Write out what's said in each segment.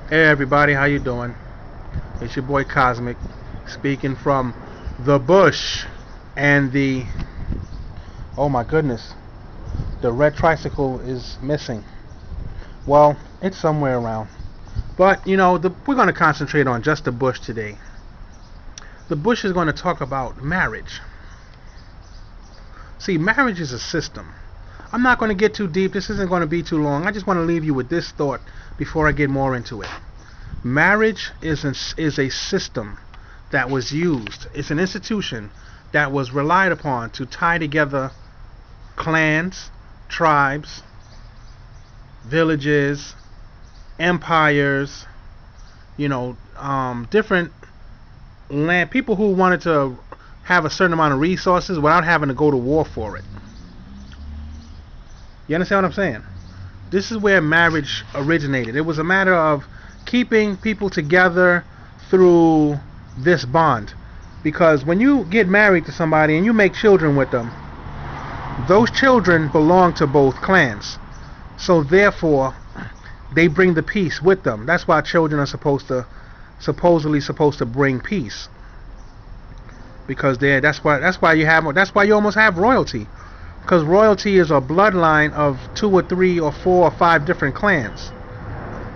Hey everybody, how you doing? It's your boy Cosmic, speaking from the bush. And oh my goodness, the red tricycle is missing. Well, it's somewhere around. But we're going to concentrate on just the bush today. The bush is going to talk about marriage. See, marriage is a system. I'm not going to get too deep. This isn't going to be too long. I just want to leave you with this thought before I get more into it. Marriage is a system that was used. It's an institution that was relied upon to tie together clans, tribes, villages, empires, different land people who wanted to have a certain amount of resources without having to go to war for it. You understand what I'm saying? This is where marriage originated. It was a matter of keeping people together through this bond. Because when you get married to somebody and you make children with them, those children belong to both clans. So therefore, they bring the peace with them. That's why children are supposedly supposed to bring peace. Because that's why you almost have royalty. Because royalty is a bloodline of 2 or 3 or 4 or 5 different clans.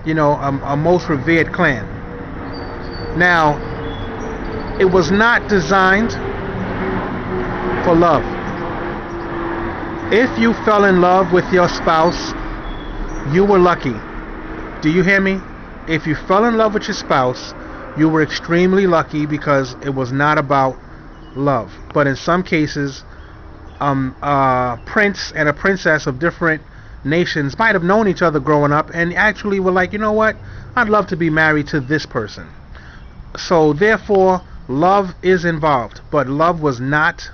A most revered clan. Now, it was not designed for love. If you fell in love with your spouse, you were lucky. Do you hear me? If you fell in love with your spouse, you were extremely lucky because it was not about love. But in some cases, a prince and a princess of different nations might have known each other growing up and actually were like, you know what, I'd love to be married to this person. So therefore, love is involved, but love was not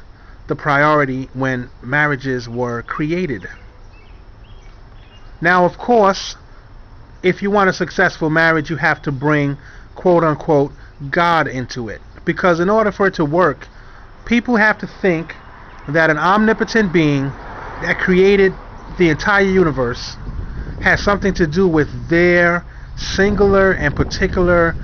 the priority when marriages were created. Now, of course, if you want a successful marriage, you have to bring, quote unquote, God into it. Because in order for it to work, people have to think that an omnipotent being that created the entire universe has something to do with their singular and particular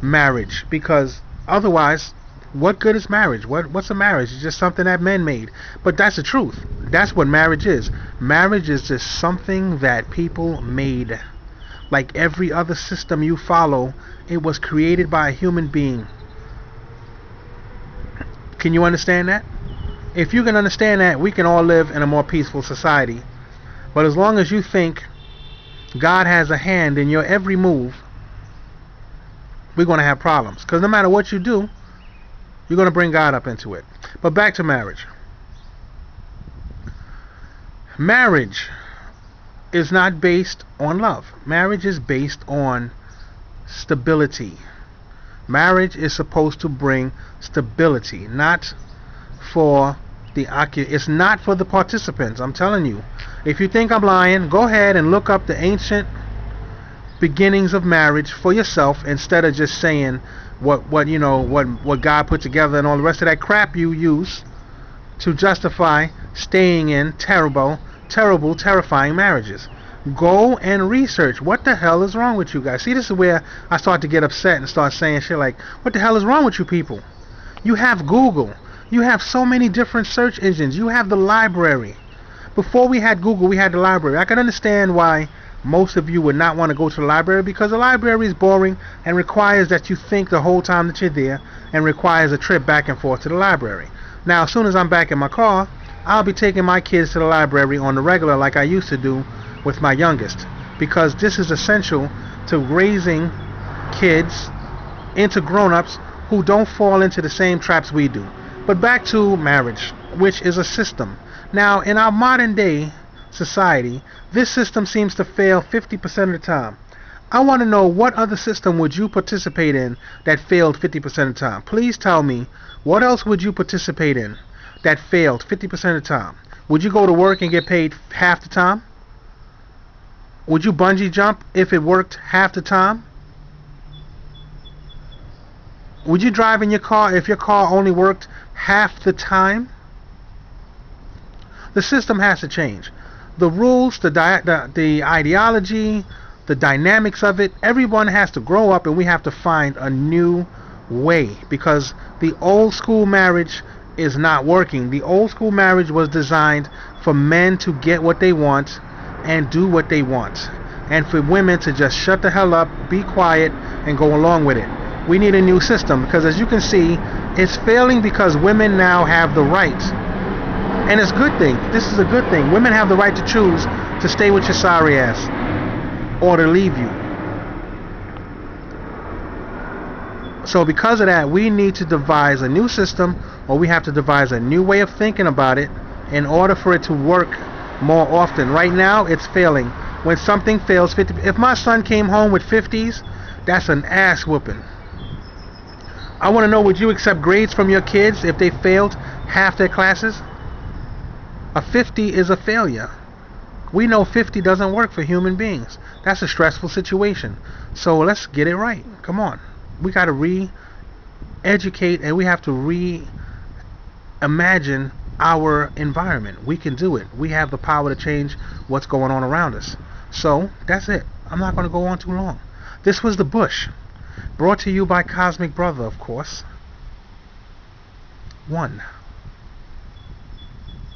marriage. Because otherwise, what good is marriage? What's a marriage? It's just something that men made. But that's the truth. That's what marriage is. Marriage is just something that people made. Like every other system you follow, it was created by a human being. Can you understand that? If you can understand that, we can all live in a more peaceful society. But as long as you think God has a hand in your every move, we're going to have problems. Because no matter what you do, you're going to bring God up into it. But back to marriage. Marriage is not based on love. Marriage is based on stability. Marriage is supposed to bring stability, not for it's not for the participants. I'm telling you. If you think I'm lying, go ahead and look up the ancient beginnings of marriage for yourself instead of just saying what God put together and all the rest of that crap you use to justify staying in terrifying marriages. Go and research what the hell is wrong with you guys. See, this is where I start to get upset and start saying shit like, what the hell is wrong with you people? You have Google. You have so many different search engines. You have the library. Before we had Google, we had the library. I can understand why most of you would not want to go to the library because the library is boring and requires that you think the whole time that you're there and requires a trip back and forth to the library. Now, as soon as I'm back in my car, I'll be taking my kids to the library on the regular like I used to do with my youngest because this is essential to raising kids into grown-ups who don't fall into the same traps we do. But back to marriage, which is a system. Now, in our modern day society, this system seems to fail 50% of the time. I want to know what other system would you participate in that failed 50% of the time. Please tell me, what else would you participate in that failed 50% of the time? Would you go to work and get paid half the time? Would you bungee jump if it worked half the time? Would you drive in your car if your car only worked half the time? The system has to change. The rules, the ideology, the dynamics of it. Everyone has to grow up, and we have to find a new way, because the old school marriage is not working. The old school marriage was designed for men to get what they want and do what they want, and for women to just shut the hell up, be quiet, and go along with it. We need a new system, because as you can see, it's failing because women now have the right. And it's a good thing. This is a good thing. Women have the right to choose to stay with your sorry ass or to leave you. So because of that, we need to devise a new system, or we have to devise a new way of thinking about it in order for it to work more often. Right now, it's failing. When something fails, if my son came home with 50s, that's an ass whooping. I want to know, would you accept grades from your kids if they failed half their classes? A 50 is a failure. We know 50 doesn't work for human beings. That's a stressful situation. So let's get it right. Come on. We got to re-educate, and we have to reimagine our environment. We can do it. We have the power to change what's going on around us. So that's it. I'm not going to go on too long. This was The Bush, brought to you by Cosmic Brother, of course. 1.